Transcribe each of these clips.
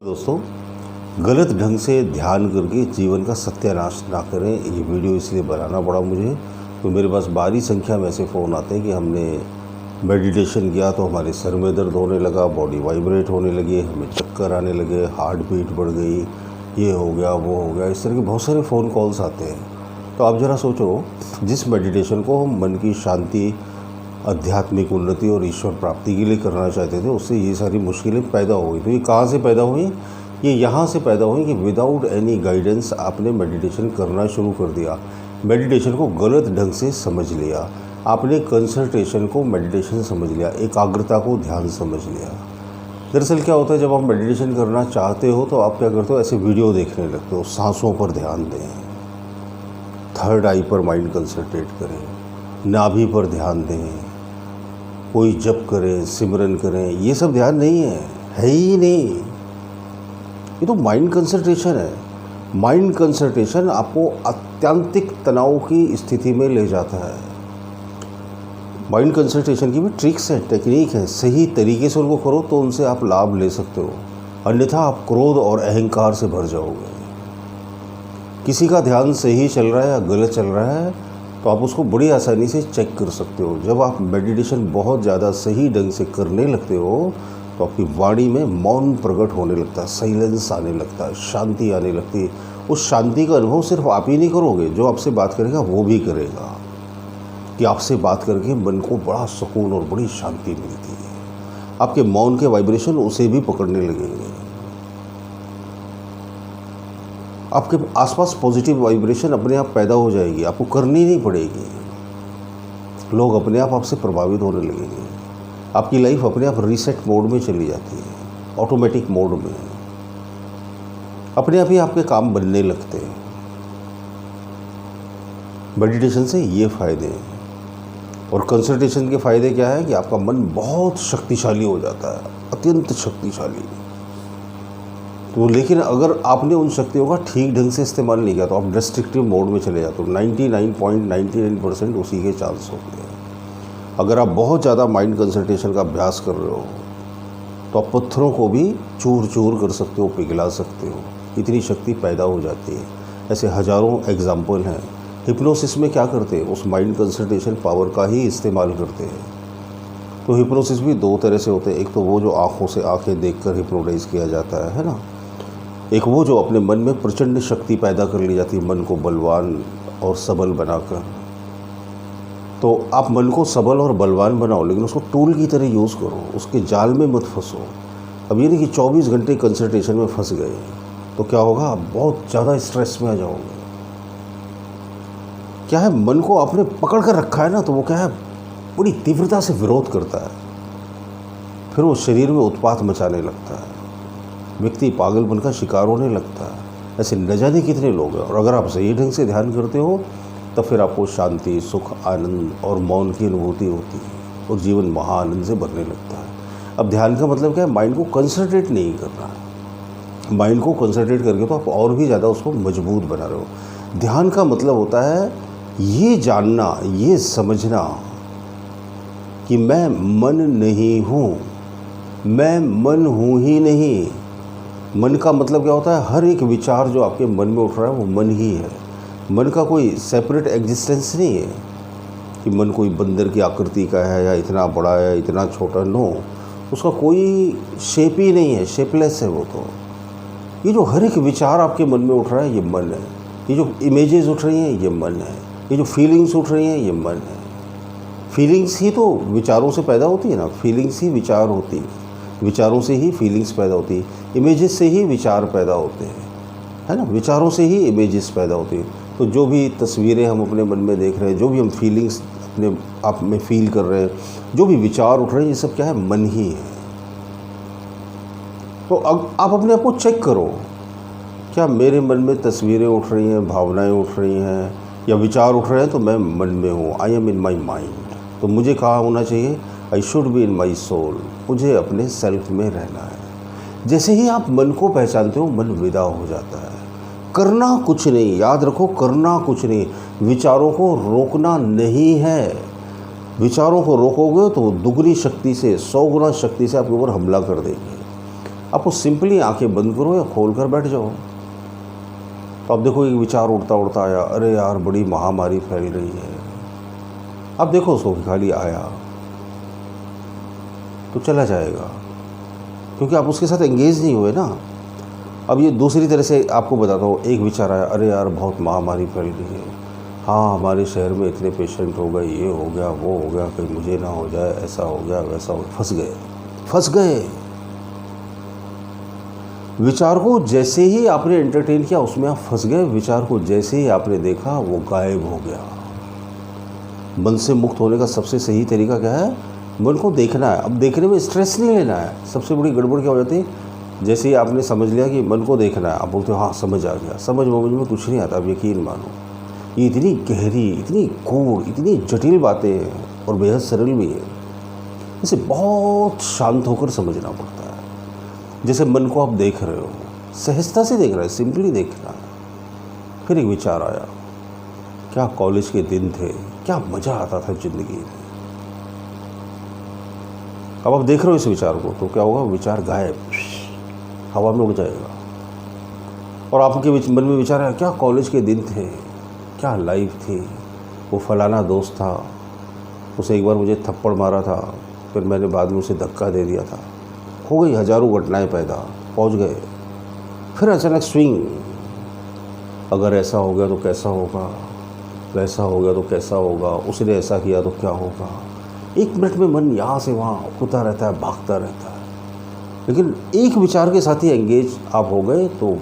दोस्तों, गलत ढंग से ध्यान करके जीवन का सत्यानाश ना करें। ये वीडियो इसलिए बनाना पड़ा मुझे, तो मेरे पास भारी संख्या में ऐसे फ़ोन आते हैं कि हमने मेडिटेशन किया तो हमारे सर में दर्द होने लगा, बॉडी वाइब्रेट होने लगी, हमें चक्कर आने लगे, हार्ट बीट बढ़ गई, ये हो गया वो हो गया। इस तरह के बहुत सारे फ़ोन कॉल्स आते हैं। तो आप ज़रा सोचो, जिस मेडिटेशन को हम मन की शांति, आध्यात्मिक उन्नति और ईश्वर प्राप्ति के लिए करना चाहते थे, उससे ये सारी मुश्किलें पैदा हो गई। तो ये कहाँ से पैदा हुई? ये यहाँ से पैदा हुई कि विदाउट एनी गाइडेंस आपने मेडिटेशन करना शुरू कर दिया, मेडिटेशन को गलत ढंग से समझ लिया, आपने कंसंट्रेशन को मेडिटेशन समझ लिया, एकाग्रता को ध्यान समझ लिया। दरअसल क्या होता है, जब आप मेडिटेशन करना चाहते हो तो आप क्या करते हो, ऐसे वीडियो देखने लगते हो, सांसों पर ध्यान दें, थर्ड आई पर माइंड कंसंट्रेट करें, नाभि पर ध्यान दें, कोई जप करें, सिमरन करें। ये सब ध्यान नहीं है ही नहीं। ये तो माइंड कंसंट्रेशन है। माइंड कंसंट्रेशन आपको आत्यंतिक तनाव की स्थिति में ले जाता है। माइंड कंसंट्रेशन की भी ट्रिक्स हैं, टेक्निक है। सही तरीके से उनको करो तो उनसे आप लाभ ले सकते हो, अन्यथा आप क्रोध और अहंकार से भर जाओगे। किसी का ध्यान सही चल रहा है या गलत चल रहा है तो आप उसको बड़ी आसानी से चेक कर सकते हो। जब आप मेडिटेशन बहुत ज़्यादा सही ढंग से करने लगते हो तो आपकी वाणी में मौन प्रकट होने लगता है, साइलेंस आने लगता है, शांति आने लगती है। उस शांति का अनुभव सिर्फ आप ही नहीं करोगे, जो आपसे बात करेगा वो भी करेगा, कि आपसे बात करके मन को बड़ा सुकून और बड़ी शांति मिलती है। आपके मौन के वाइब्रेशन उसे भी पकड़ने लगेंगे। आपके आसपास पॉजिटिव वाइब्रेशन अपने आप पैदा हो जाएगी, आपको करनी नहीं पड़ेगी। लोग अपने आप आपसे प्रभावित होने लगेंगे। आपकी लाइफ अपने आप रीसेट मोड में चली जाती है, ऑटोमेटिक मोड में। अपने आप ही आपके काम बनने लगते हैं। मेडिटेशन से ये फ़ायदे हैं। और कंसंट्रेशन के फ़ायदे क्या है कि आपका मन बहुत शक्तिशाली हो जाता है, अत्यंत शक्तिशाली। तो लेकिन अगर आपने उन शक्तियों का ठीक ढंग से इस्तेमाल नहीं किया तो आप डिस्ट्रक्टिव मोड में चले जाते हो। 99.99% उसी के चांस होते हैं। अगर आप बहुत ज़्यादा माइंड कंसंट्रेशन का अभ्यास कर रहे हो तो आप पत्थरों को भी चूर चूर कर सकते हो, पिघला सकते हो। इतनी शक्ति पैदा हो जाती है। ऐसे हज़ारों एग्जाम्पल हैं। हिप्नोसिस में क्या करते हैं, उस माइंड कंसंट्रेशन पावर का ही इस्तेमाल करते हैं। तो हिप्नोसिस भी दो तरह से होते हैं। एक तो वो जो आँखों से आँखें देखकर हिप्नोटाइज किया जाता है ना। एक वो जो अपने मन में प्रचंड शक्ति पैदा कर ली जाती है, मन को बलवान और सबल बनाकर। तो आप मन को सबल और बलवान बनाओ, लेकिन उसको टूल की तरह यूज़ करो, उसके जाल में मत फंसो। अब ये नहीं कि 24 घंटे कंसंट्रेशन में फंस गए तो क्या होगा, आप बहुत ज़्यादा स्ट्रेस में आ जाओगे। क्या है, मन को आपने पकड़ कर रखा है ना, तो वो क्या है, बड़ी तीव्रता से विरोध करता है। फिर वो शरीर में उत्पात मचाने लगता है, व्यक्ति पागलपन का शिकार होने लगता है। ऐसे न जाने कितने लोग हैं। और अगर आप सही ढंग से ध्यान करते हो तो फिर आपको शांति, सुख, आनंद और मौन की अनुभूति होती है और जीवन महाआनंद से भरने लगता है। अब ध्यान का मतलब क्या है, माइंड को कंसंट्रेट नहीं करना। माइंड को कंसंट्रेट करके तो आप और भी ज़्यादा उसको मजबूत बना रहे हो। ध्यान का मतलब होता है ये जानना, ये समझना कि मैं मन नहीं हूँ, मैं मन हूँ ही नहीं। मन का मतलब क्या होता है, हर एक विचार जो आपके मन में उठ रहा है वो मन ही है। मन का कोई सेपरेट एग्जिस्टेंस नहीं है कि मन कोई बंदर की आकृति का है या इतना बड़ा है इतना छोटा। नो, उसका कोई शेप ही नहीं है, शेपलेस है वो। तो ये जो हर एक विचार आपके मन में उठ रहा है ये मन है। ये जो इमेजेस उठ रही हैं ये मन है। ये जो फीलिंग्स उठ रही हैं ये मन है। फीलिंग्स ही तो विचारों से पैदा होती है ना। फीलिंग्स ही विचार होती है, विचारों से ही फीलिंग्स पैदा होती है, इमेजेस से ही विचार पैदा होते हैं, है ना। विचारों से ही इमेजेस पैदा होती है। तो जो भी तस्वीरें हम अपने मन में देख रहे हैं, जो भी हम फीलिंग्स अपने आप में फील कर रहे हैं, जो भी विचार उठ रहे हैं, ये सब क्या है, मन ही है। तो अब आप अपने आप को चेक करो, क्या मेरे मन में तस्वीरें उठ रही हैं, भावनाएँ उठ रही हैं या विचार उठ रहे हैं तो मैं मन में हूँ। I am in my mind. तो मुझे कहाँ होना चाहिए, I should be in my soul. मुझे अपने सेल्फ में रहना है। जैसे ही आप मन को पहचानते हो, मन विदा हो जाता है। करना कुछ नहीं, याद रखो, करना कुछ नहीं। विचारों को रोकना नहीं है। विचारों को रोकोगे तो दुगनी शक्ति से, 100 गुना शक्ति से आपके ऊपर हमला कर देंगे। आपको सिंपली आंखें बंद करो या खोल कर बैठ जाओ। तो अब देखो एक विचार उड़ता उड़ता आया, अरे यार बड़ी महामारी फैल रही है। अब देखो उसको कि खाली आया तो चला जाएगा, क्योंकि आप उसके साथ एंगेज नहीं हुए ना। अब ये दूसरी तरह से आपको बताता हूँ, एक विचार आया, अरे यार बहुत महामारी फैल रही है, हाँ हमारे शहर में इतने पेशेंट हो गए, ये हो गया वो हो गया, कहीं मुझे ना हो जाए, ऐसा हो गया वैसा हो गया, फंस गए। विचार को जैसे ही आपने एंटरटेन किया उसमें आप फंस गए। विचार को जैसे ही आपने देखा वो गायब हो गया। मन से मुक्त होने का सबसे सही तरीका क्या है? मन को देखना है। अब देखने में स्ट्रेस नहीं लेना है। सबसे बड़ी गड़बड़ क्या हो जाती है, जैसे ही आपने समझ लिया कि मन को देखना है, आप बोलते हो हाँ समझ आ गया। समझ में कुछ नहीं आता, अब यकीन मानो। ये इतनी गहरी, इतनी गूढ़, इतनी जटिल बातें हैं और बेहद सरल भी है। इसे बहुत शांत होकर समझना पड़ता है। जैसे मन को आप देख रहे हो, सहजता से देख रहे हैं, सिंपली देखना है। फिर एक विचार आया, क्या कॉलेज के दिन थे, क्या मज़ा आता था ज़िंदगी में। अब आप देख रहे हो इस विचार को, तो क्या होगा, विचार गायब, हवा में उड़ जाएगा। और आपके मन में विचार है, क्या कॉलेज के दिन थे, क्या लाइफ थी, वो फलाना दोस्त था, उसे एक बार मुझे थप्पड़ मारा था, फिर मैंने बाद में उसे धक्का दे दिया था, हो गई हज़ारों घटनाएं पैदा, पहुंच गए। फिर अचानक स्विंग, अगर ऐसा हो गया तो कैसा होगा, वैसा हो गया तो कैसा होगा, उसने ऐसा किया तो क्या होगा। एक मिनट में मन यहाँ से वहाँ उड़ता रहता है, भागता रहता है। लेकिन एक विचार के साथ ही एंगेज आप हो गए तो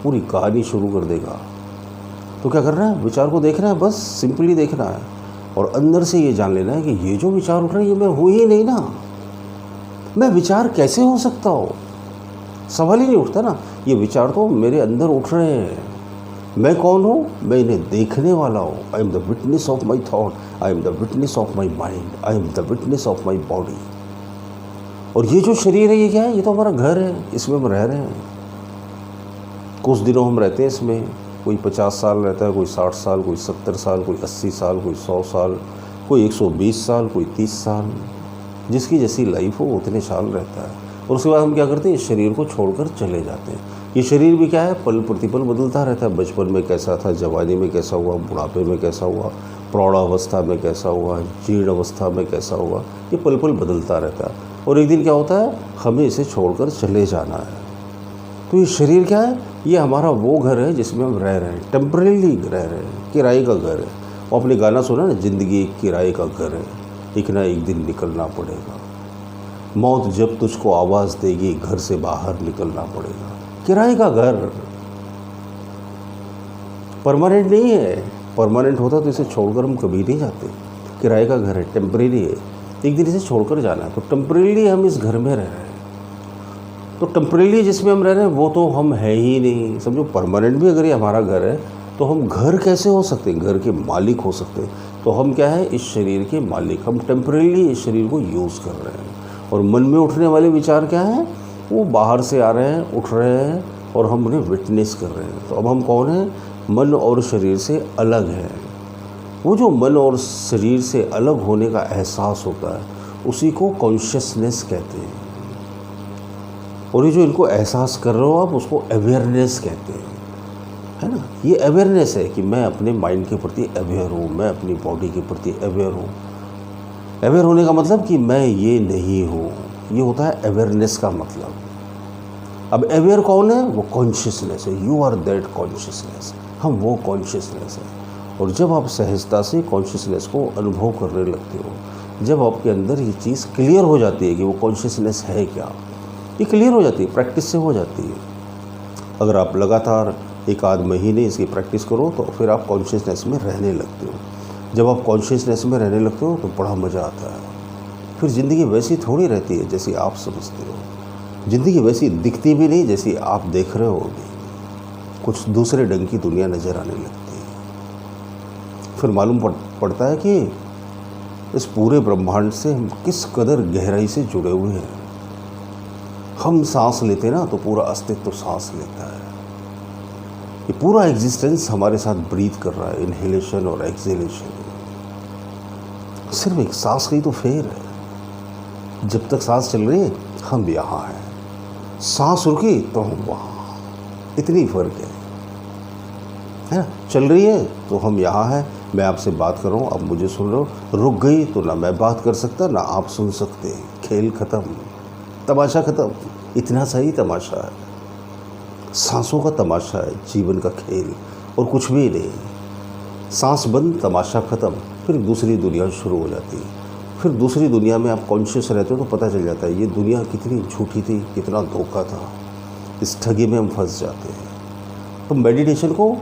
पूरी कहानी शुरू कर देगा। तो क्या करना है, विचार को देखना है, बस सिंपली देखना है। और अंदर से ये जान लेना है कि ये जो विचार उठ रहे हैं ये मैं हूँ ही नहीं ना। मैं विचार कैसे हो सकता हो, सवाल ही नहीं उठता ना। ये विचार तो मेरे अंदर उठ रहे हैं। मैं कौन हूँ, मैं इन्हें देखने वाला हूँ। I am the witness of my thought, I am the witness of my mind, I am the witness of my body. और ये जो शरीर है ये क्या है, ये तो हमारा घर है, इसमें हम रह रहे हैं। कुछ दिनों हम रहते हैं इसमें, कोई 50 साल रहता है, कोई 60 साल, कोई 70 साल, कोई 80 साल, कोई 100 साल, कोई 120 साल, कोई 30 साल। जिसकी जैसी लाइफ हो उतने साल रहता है। और उसके बाद हम क्या करते हैं, इस शरीर को छोड़कर चले जाते हैं। ये शरीर भी क्या है, पल प्रतिपल बदलता रहता है। बचपन में कैसा था, जवानी में कैसा हुआ, बुढ़ापे में कैसा हुआ, प्रौढ़ावस्था में कैसा हुआ, जीर्ण अवस्था में कैसा हुआ, ये पल पल बदलता रहता है। और एक दिन क्या होता है, हमें इसे छोड़कर चले जाना है। तो ये शरीर क्या है, ये हमारा वो घर है जिसमें हम रह रहे हैं, टेम्परेली रह रहे हैं, किराए का घर है। और आपने गाना सुना ना, ज़िंदगी एक किराए का घर है, एक ना एक दिन निकलना पड़ेगा। मौत जब तुझको आवाज़ देगी, घर से बाहर निकलना पड़ेगा। किराए का घर परमानेंट नहीं है। परमानेंट होता तो इसे छोड़कर हम कभी नहीं जाते। किराए का घर है, टेम्परेरी है, एक दिन इसे छोड़कर जाना है। तो टेम्परेरी हम इस घर में रह रहे हैं। तो टेम्परेरी जिसमें हम रह रहे हैं वो तो हम है ही नहीं। समझो, परमानेंट भी अगर ये हमारा घर है तो हम घर कैसे हो सकते हैं, घर के मालिक हो सकते हैं। तो हम क्या है, इस शरीर के मालिक। हम टेम्परेरी इस शरीर को यूज़ कर रहे हैं। और मन में उठने वाले विचार क्या हैं, वो बाहर से आ रहे हैं, उठ रहे हैं और हम उन्हें विटनेस कर रहे हैं। तो अब हम कौन हैं, मन और शरीर से अलग हैं। वो जो मन और शरीर से अलग होने का एहसास होता है उसी को कॉन्शियसनेस कहते हैं। और ये जो इनको एहसास कर रहे हो आप, उसको अवेयरनेस कहते हैं, है ना। ये अवेयरनेस है कि मैं अपने माइंड के प्रति अवेयर हूँ, मैं अपनी बॉडी के प्रति अवेयर हूँ। अवेयर होने का मतलब कि मैं ये नहीं हूँ, ये होता है अवेयरनेस का मतलब। अब अवेयर कौन है, वो कॉन्शियसनेस है। यू आर दैट कॉन्शियसनेस, हम वो कॉन्शियसनेस है। और जब आप सहजता से कॉन्शियसनेस को अनुभव करने लगते हो, जब आपके अंदर ये चीज़ क्लियर हो जाती है कि वो कॉन्शियसनेस है क्या, ये क्लियर हो जाती है, प्रैक्टिस से हो जाती है। अगर आप लगातार 1 आध महीने इसकी प्रैक्टिस करो तो फिर आप कॉन्शियसनेस में रहने लगते हो। जब आप कॉन्शियसनेस में रहने लगते हो तो बड़ा मज़ा आता है। फिर ज़िंदगी वैसी थोड़ी रहती है जैसी आप समझते हो। ज़िंदगी वैसी दिखती भी नहीं जैसी आप देख रहे हो भी। कुछ दूसरे ढंग की दुनिया नज़र आने लगती है। फिर मालूम पड़ता है कि इस पूरे ब्रह्मांड से हम किस कदर गहराई से जुड़े हुए हैं। हम सांस लेते ना तो पूरा अस्तित्व सांस लेता है। ये पूरा एग्जिस्टेंस हमारे साथ ब्रीथ कर रहा है, इनहेलेशन और एक्सहेलेशन। सिर्फ एक सांस की तो फेर है। जब तक सांस चल रही है हम यहाँ हैं। सांस रुकी तो वाह, इतनी फ़र्क है ना। चल रही है तो हम यहाँ हैं, मैं आपसे बात कर रहा हूँ, आप मुझे सुन रहे हो। रुक गई तो ना मैं बात कर सकता ना आप सुन सकते, खेल ख़त्म, तमाशा ख़त्म। इतना सही तमाशा है, सांसों का तमाशा है, जीवन का खेल और कुछ भी नहीं। सांस बंद, तमाशा ख़त्म, फिर दूसरी दुनिया शुरू हो जाती है। फिर दूसरी दुनिया में आप कॉन्शियस रहते हो तो पता चल जाता है ये दुनिया कितनी झूठी थी, कितना धोखा था, इस ठगी में हम फंस जाते हैं। तो मेडिटेशन को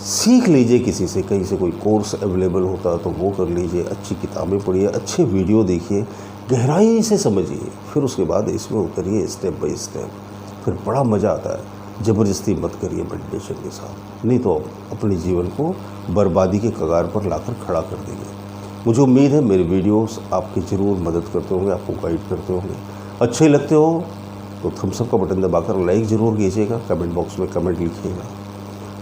सीख लीजिए किसी से, कहीं से कोई कोर्स अवेलेबल होता है तो वो कर लीजिए, अच्छी किताबें पढ़िए, अच्छे वीडियो देखिए, गहराई से समझिए, फिर उसके बाद इसमें उतरिए स्टेप बाय स्टेप, फिर बड़ा मज़ा आता है। ज़बरदस्ती मत करिए मेडिटेशन के साथ, नहीं तो अपने जीवन को बर्बादी के कगार पर लाकर खड़ा कर देंगे। मुझे उम्मीद है मेरे वीडियोस आपकी ज़रूर मदद करते होंगे, आपको गाइड करते होंगे। अच्छे लगते हो तो थम्स अप का बटन दबाकर लाइक ज़रूर कीजिएगा, कमेंट बॉक्स में कमेंट लिखिएगा।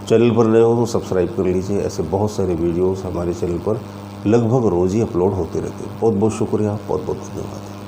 चैनल पर नए हो तो सब्सक्राइब कर लीजिए, ऐसे बहुत सारे वीडियोस हमारे चैनल पर लगभग रोज़ ही अपलोड होते रहते हैं। बहुत बहुत शुक्रिया, बहुत बहुत धन्यवाद।